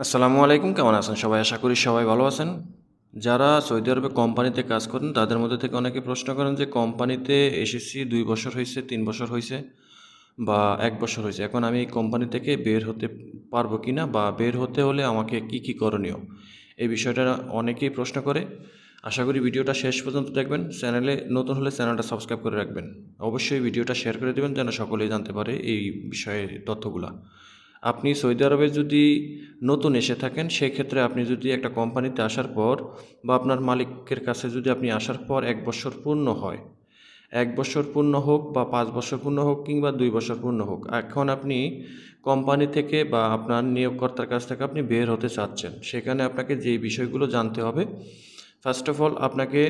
আসসালামু আলাইকুম, কেমন আছেন সবাই? আশা করি সবাই ভালো আছেন। যারা সৌদি আরবে কোম্পানিতে কাজ করেন তাদের মধ্যে থেকে অনেকে প্রশ্ন করেন যে কোম্পানিতে এসেছি ২ বছর হইছে, ৩ বছর হইছে বা ১ বছর হইছে। এখন আমি এই কোম্পানি থেকে বের হতে পারবো কিনা বা বের হতে হলে আমাকে কি করণীয়? এই বিষয়টা অনেকেই প্রশ্ন করে। আশা করি ভিডিওটা শেষ পর্যন্ত দেখবেন। চ্যানেলে নতুন হলে চ্যানেলটা সাবস্ক্রাইব করে রাখবেন। অবশ্যই ভিডিওটা শেয়ার করে দিবেন যেন সকলেই জানতে পারে এই বিষয়ে তথ্যগুলা। আপনি সৌদি আরবে যদি নতুন এসে থাকেন, সেক্ষেত্রে আপনি যদি একটা কোম্পানিতে আসার পর বা আপনার মালিকের কাছে যদি আপনি আসার পর ১ বছর পূর্ণ হয়, ১ বছর পূর্ণ হোক বা ৫ বছর পূর্ণ হোক কিংবা ২ বছর পূর্ণ হোক, এখন আপনি কোম্পানি থেকে বা আপনার নিয়োগকর্তার কাছ থেকে আপনি বের হতে চাচ্ছেন। সেখানে আপনাকে যেই বিষয়গুলো জানতে হবে, ফার্স্ট অফ অল আপনাকে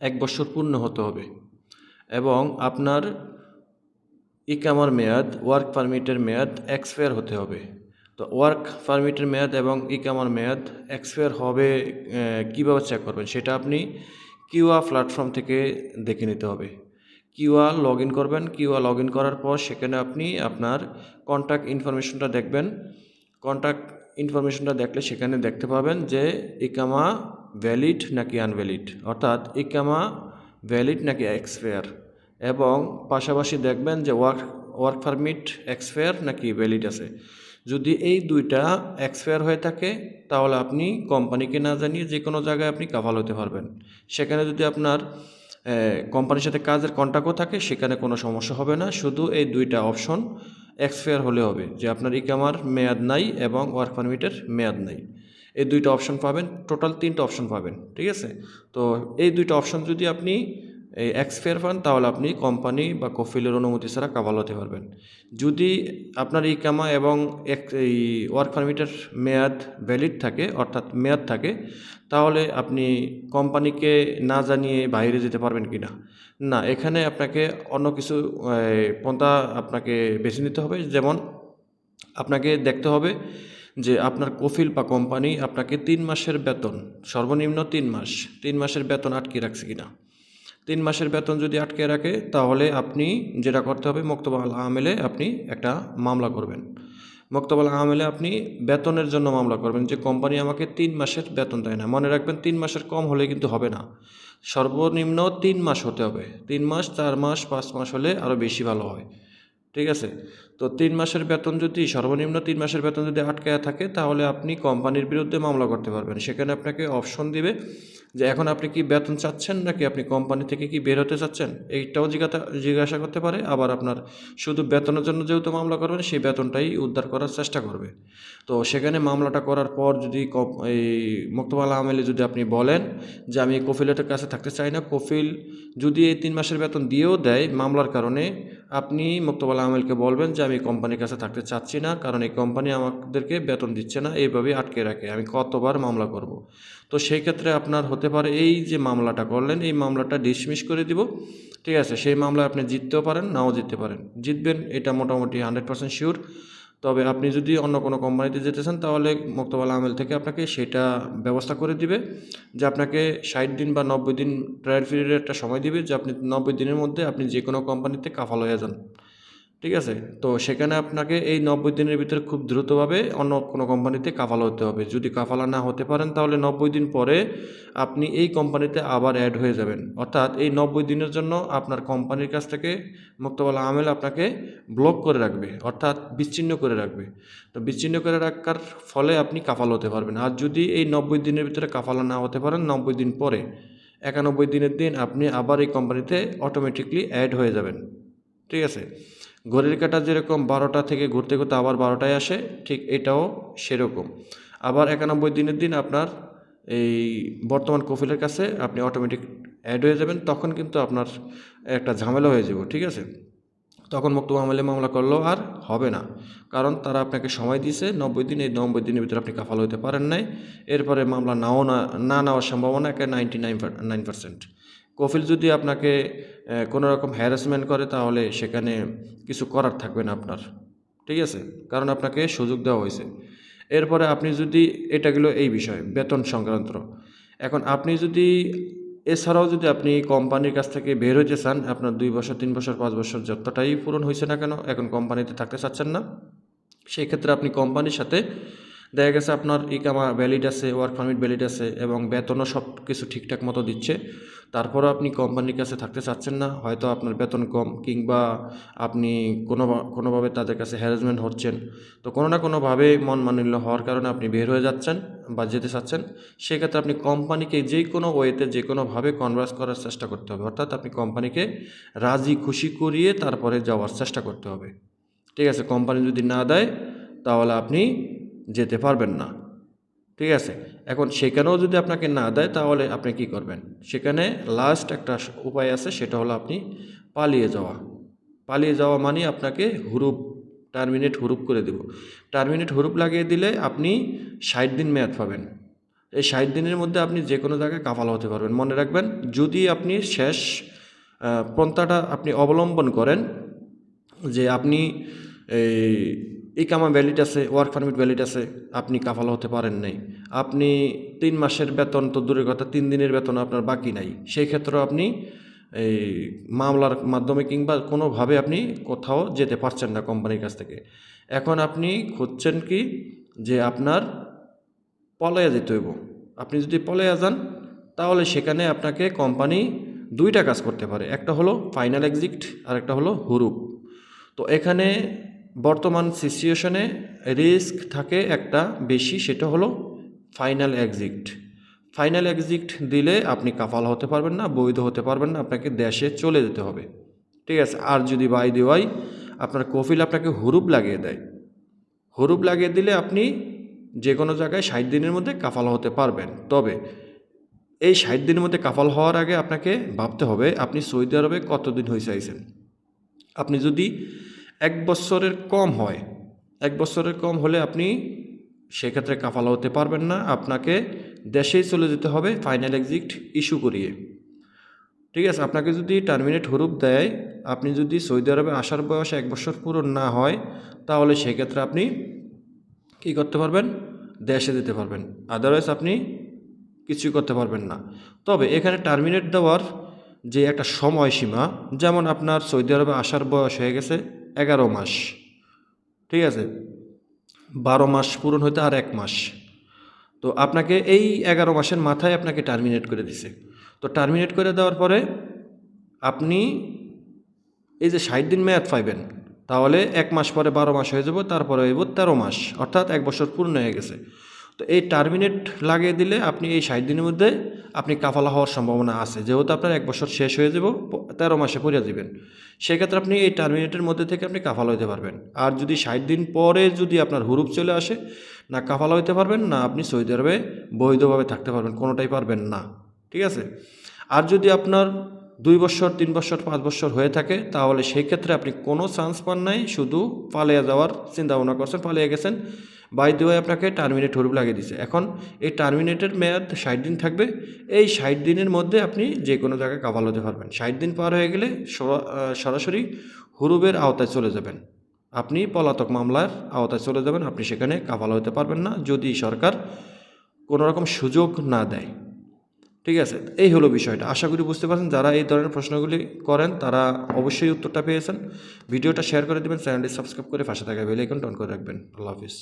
১ বছর পূর্ণ হতে হবে এবং আপনার ইকামার মেয়াদ, ওয়ার্ক পারমিটের মেয়াদ এক্সপায়ার হতে হবে। তো ওয়ার্ক পারমিটের মেয়াদ এবং ইকামার মেয়াদ এক্সপায়ার হবে কীভাবে চেক করবেন? সেটা আপনি কিউয়া প্ল্যাটফর্ম থেকে দেখে নিতে হবে। কিউয়া লগ ইন করবেন। কিউয়া লগ ইন করার পর সেখানে আপনি আপনার কন্ট্যাক্ট ইনফরমেশনটা দেখবেন। কন্ট্যাক্ট ইনফরমেশনটা দেখলে সেখানে দেখতে পাবেন যে ইকামা ভ্যালিড নাকি আনভ্যালিড, অর্থাৎ ইকামা ভ্যালিড নাকি এক্সপায়ার, এবং পাশাপাশি দেখবেন যে ওয়ার্ক পারমিট এক্সপায়ার নাকি ভ্যালিড আছে। যদি এই দুইটা এক্সপায়ার হয়ে থাকে তাহলে আপনি কোম্পানিকে না জানিয়ে যে কোনো জায়গায় আপনি কাভাল হতে পারবেন। সেখানে যদি আপনার কোম্পানির সাথে কাজের কন্ট্রাক্টও থাকে সেখানে কোনো সমস্যা হবে না। শুধু এই দুইটা অপশন এক্সপায়ার হলে হবে যে আপনার ইকামার মেয়াদ নাই এবং ওয়ার্ক পারমিটের মেয়াদ নাই। এই দুইটা অপশন পাবেন, টোটাল ৩টা অপশন পাবেন, ঠিক আছে? তো এই দুইটা অপশন যদি আপনি এই এক্সপায়ার পান তাহলে আপনি কোম্পানি বা কফিলের অনুমতি ছাড়া কাভাল হতে পারবেন। যদি আপনার ইকামা এবং এই ওয়ার্ক পারমিটের মেয়াদ ভ্যালিড থাকে, অর্থাৎ মেয়াদ থাকে, তাহলে আপনি কোম্পানিকে না জানিয়ে বাইরে যেতে পারবেন কি না? না, এখানে আপনাকে অন্য কিছু পন্থা আপনাকে বেছে নিতে হবে। যেমন আপনাকে দেখতে হবে যে আপনার কফিল বা কোম্পানি আপনাকে ৩ মাসের বেতন, সর্বনিম্ন ৩ মাস, ৩ মাসের বেতন আটকে রাখছে কিনা। ৩ মাসের বেতন যদি আটকে রাখে তাহলে আপনি যেটা করতে হবে, মক্তব আল আমেলে আপনি একটা মামলা করবেন। মক্তব আল আমেলে আপনি বেতনের জন্য মামলা করবেন যে কোম্পানি আমাকে ৩ মাসের বেতন দেয় না। মনে রাখবেন ৩ মাসের কম হলে কিন্তু হবে না, সর্বনিম্ন ৩ মাস হতে হবে। ৩ মাস, ৪ মাস, ৫ মাস হলে আরও বেশি ভালো হয়, ঠিক আছে? তো ৩ মাসের বেতন যদি, সর্বনিম্ন ৩ মাসের বেতন যদি আটকায়া থাকে তাহলে আপনি কোম্পানির বিরুদ্ধে মামলা করতে পারবেন। সেখানে আপনাকে অপশন দিবে যে এখন আপনি কি বেতন চাচ্ছেন নাকি আপনি কোম্পানি থেকে কি বের হতে চাচ্ছেন, এইটাও জিজ্ঞাসা করতে পারে। আবার আপনার শুধু বেতনের জন্য যেহেতু মামলা করবেন সেই বেতনটাই উদ্ধার করার চেষ্টা করবে। তো সেখানে মামলাটা করার পর যদি এই মক্তব আল আমেলে যদি আপনি বলেন যে আমি কফিলের কাছে থাকতে চাই না, কফিল যদি এই ৩ মাসের বেতন দিয়েও দেয় মামলার কারণে, আপনি মক্তব আল আমেলকে বলবেন যে আমি কোম্পানির কাছে থাকতে চাচ্ছি না, কারণ এই কোম্পানি আমাদেরকে বেতন দিচ্ছে না, এইভাবে আটকে রাখে, আমি কতবার মামলা করব। তো সেই ক্ষেত্রে আপনার হতে পারে এই যে মামলাটা করলেন এই মামলাটা ডিসমিস করে দিব, ঠিক আছে? সেই মামলায় আপনি জিততেও পারেন, নাও জিততে পারেন। জিতবেন এটা মোটামুটি 100% শিওর। তবে আপনি যদি অন্য কোনো কোম্পানিতে যেতে চান তাহলে মক্তব আল আমেল থেকে আপনাকে সেটা ব্যবস্থা করে দিবে যে আপনাকে ৬০ দিন বা ৯০ দিন ট্রায়াল পিরিয়ডের একটা সময় দিবে যে আপনি ৯০ দিনের মধ্যে আপনি যে কোনো কোম্পানিতে কাফাল হয়ে যান, ঠিক আছে? তো সেখানে আপনাকে এই ৯০ দিনের ভিতরে খুব দ্রুতভাবে অন্য কোনো কোম্পানিতে কাফালা হতে হবে। যদি কাফালা না হতে পারেন তাহলে ৯০ দিন পরে আপনি এই কোম্পানিতে আবার অ্যাড হয়ে যাবেন। অর্থাৎ এই ৯০ দিনের জন্য আপনার কোম্পানির কাছ থেকে মক্তব আল আমেল আপনাকে ব্লক করে রাখবে, অর্থাৎ বিচ্ছিন্ন করে রাখবে। তো বিচ্ছিন্ন করে রাখার ফলে আপনি কাফাল হতে পারবেন। আর যদি এই ৯০ দিনের ভিতরে কাফালা না হতে পারেন, ৯০ দিন পরে ৯১ দিনের দিন আপনি আবার এই কোম্পানিতে অটোমেটিকলি অ্যাড হয়ে যাবেন, ঠিক আছে? ঘড়ির কাঁটা যেরকম ১২টা থেকে ঘুরতে ঘুরতে আবার ১২টায় আসে, ঠিক এটাও সেরকম। আবার ৯১ দিনের দিন আপনার এই বর্তমান কফিলের কাছে আপনি অটোমেটিক অ্যাড হয়ে যাবেন। তখন কিন্তু আপনার একটা ঝামেলা হয়ে যাব, ঠিক আছে? তখন মক্তব আমেলে মামলা করলেও আর হবে না, কারণ তারা আপনাকে সময় দিয়েছে ৯০ দিন। এই ৯০ দিনের ভিতরে আপনি কাফাল হতে পারেন নাই, এরপরে মামলা না নেওয়ার সম্ভাবনা একে 99%। কফিল যদি আপনাকে কোনো রকম হ্যারাসমেন্ট করে তাহলে সেখানে কিছু করার থাকবে না আপনার, ঠিক আছে? কারণ আপনাকে সুযোগ দেওয়া হয়েছে। এরপরে আপনি যদি, এটা গেল এই বিষয় বেতন সংক্রান্ত। এখন আপনি যদি এছাড়াও যদি আপনি কোম্পানির কাছ থেকে বের হইতে চান, আপনার ২ বছর, ৩ বছর, ৫ বছর যতটাই পূরণ হয়েছে না কেন, এখন কোম্পানিতে থাকতে চাচ্ছেন না, সেই ক্ষেত্রে আপনি কোম্পানির সাথে দেখা গেছে আপনার ইকামা ভ্যালিড আছে, ওয়ার্ক পারমিট ভ্যালিড আছে এবং বেতনও সব কিছু ঠিকঠাক মতো দিচ্ছে, তারপরও আপনি কোম্পানির কাছে থাকতে চাচ্ছেন না, হয়তো আপনার বেতন কম কিংবা আপনি কোনোভাবে তাদের কাছে হ্যারাসমেন্ট হচ্ছেন, তো কোনো না কোনোভাবে মন মালিন্য হওয়ার কারণে আপনি বের হয়ে যাচ্ছেন বা যেতে চাচ্ছেন, সেক্ষেত্রে আপনি কোম্পানিকে যে কোনো ওয়েতে যে কোনোভাবে কনভার্স করার চেষ্টা করতে হবে, অর্থাৎ আপনি কোম্পানিকে রাজি খুশি করিয়ে তারপরে যাওয়ার চেষ্টা করতে হবে। ঠিক আছে, কোম্পানি যদি না দেয় তাহলে আপনি যেতে পারবেন না। ঠিক আছে, এখন সেখানেও যদি আপনাকে না দেয় তাহলে আপনি কি করবেন? সেখানে লাস্ট একটা উপায় আছে, সেটা হলো আপনি পালিয়ে যাওয়া। পালিয়ে যাওয়া মানে আপনাকে টার্মিনেট হুরুপ করে দেব। টার্মিনেট হুরুপ লাগিয়ে দিলে আপনি 60 দিন মেয়াদ পাবেন। এই 60 দিনের মধ্যে আপনি যে কোনো জায়গায় কাফালা হতে পারবেন। মনে রাখবেন, যদি আপনি শেষ পন্থাটা আপনি অবলম্বন করেন যে আপনি এই ইকামা ভ্যালিড আছে, ওয়ার্ক পারমিট ভ্যালিড আছে, আপনি কাফালা হতে পারেন নাই, আপনি 3 মাসের বেতন তো দূরের কথা, 3 দিনের বেতন আপনার বাকি নাই, সেই ক্ষেত্রে আপনি এই মামলার মাধ্যমে কিংবা কোনোভাবে আপনি কোথাও যেতে পারছেন না কোম্পানির কাছ থেকে। এখন আপনি খুঁজছেন কি যে আপনার পলাইয়া যেতে হইব। আপনি যদি পলাইয়া যান তাহলে সেখানে আপনাকে কোম্পানি 2টা কাজ করতে পারে, একটা হলো ফাইনাল এক্সিট আর একটা হলো হুরুপ। তো এখানে বর্তমান সিচুয়েশনে রিস্ক থাকে একটা বেশি, সেটা হলো ফাইনাল এক্সিট। ফাইনাল এক্সিট দিলে আপনি কাফালা হতে পারবেন না, বৈধ হতে পারবেন না, আপনাকে দেশে চলে যেতে হবে। ঠিক আছে, আর যদি বাই দেওয়াই আপনার কফিল আপনাকে হুরুপ লাগিয়ে দেয়, হুরুপ লাগিয়ে দিলে আপনি যে কোনো জায়গায় 60 দিনের মধ্যে কাফালা হতে পারবেন। তবে এই 60 দিনের মধ্যে কাফাল হওয়ার আগে আপনাকে ভাবতে হবে আপনি সৌদি আরবে কতদিন হয়েছে আইছেন। আপনি যদি 1 বছরের কম হয়, 1 বছরের কম হলে আপনি সেক্ষেত্রে কাফালা হতে পারবেন না, আপনাকে দেশেই চলে যেতে হবে ফাইনাল এক্সিট ইস্যু করিয়ে। ঠিক আছে, আপনাকে যদি টার্মিনেট হুরুপ দেয়, আপনি যদি সৌদি আরবে আসার বয়স 1 বছর পূরণ না হয়, তাহলে সেক্ষেত্রে আপনি কী করতে পারবেন? দেশে যেতে পারবেন, আদারওয়াইজ আপনি কিছুই করতে পারবেন না। তবে এখানে টার্মিনেট দেওয়ার যে একটা সময়সীমা, যেমন আপনার সৌদি আরবে আসার বয়স হয়ে গেছে 11 মাস, ঠিক আছে, 12 মাস পূরণ হইতে আর 1 মাস, তো আপনাকে এই 11 মাসের মাথায় আপনাকে টার্মিনেট করে দিছে। তো টার্মিনেট করে দেওয়ার পরে আপনি এই যে 60 দিন মেয়াদ পাইবেন, তাহলে 1 মাস পরে 12 মাস হয়ে যাব, তারপরে হইব 13 মাস, অর্থাৎ 1 বছর পূর্ণ হয়ে গেছে। তো এই টার্মিনেট লাগিয়ে দিলে আপনি এই 60 দিনের মধ্যে আপনি কাফালা হওয়ার সম্ভাবনা আছে, যেহেতু আপনার 1 বছর শেষ হয়ে যাব, 13 মাসে পড়িয়া দিবেন, সেক্ষেত্রে আপনি এই টার্মিনেটের মধ্যে থেকে আপনি কাফালা হইতে পারবেন। আর যদি 60 দিন পরে যদি আপনার হুরুপ চলে আসে, না কাফালা হইতে পারবেন, না আপনি সৌদি আরবে বৈধভাবে থাকতে পারবেন, কোনোটাই পারবেন না। ঠিক আছে, আর যদি আপনার 2 বছর 3 বছর 5 বছর হয়ে থাকে, তাহলে সেই ক্ষেত্রে আপনি কোনো চান্স পান নাই, শুধু পালিয়ে যাওয়ার চিন্তা ভাবনা করছেন, পালিয়ে গেছেন, বাই দি ওয়ে আপনাকে টার্মিনেট হুরুপ লাগিয়ে দিয়েছে। এখন এই টার্মিনেটের মেয়াদ 60 দিন থাকবে, এই 60 দিনের মধ্যে আপনি যে কোনো জায়গায় কাফাল হতে পারবেন। 60 দিন পার হয়ে গেলে সরাসরি হুরুপের আওতায় চলে যাবেন, আপনি পলাতক মামলার আওতায় চলে যাবেন, আপনি সেখানে কাফাল হতে পারবেন না যদি সরকার কোনো রকম সুযোগ না দেয়। ঠিক আছে, এই হলো বিষয়টা। আশা করি বুঝতে পারছেন। যারা এই ধরনের প্রশ্নগুলি করেন তারা অবশ্যই উত্তরটা পেয়েছেন। ভিডিওটা শেয়ার করে দেবেন, চ্যানেলটি সাবস্ক্রাইব করে পাশে থাকা বেল আইকনটা অন করে রাখবেন। আল্লাহ হাফিজ।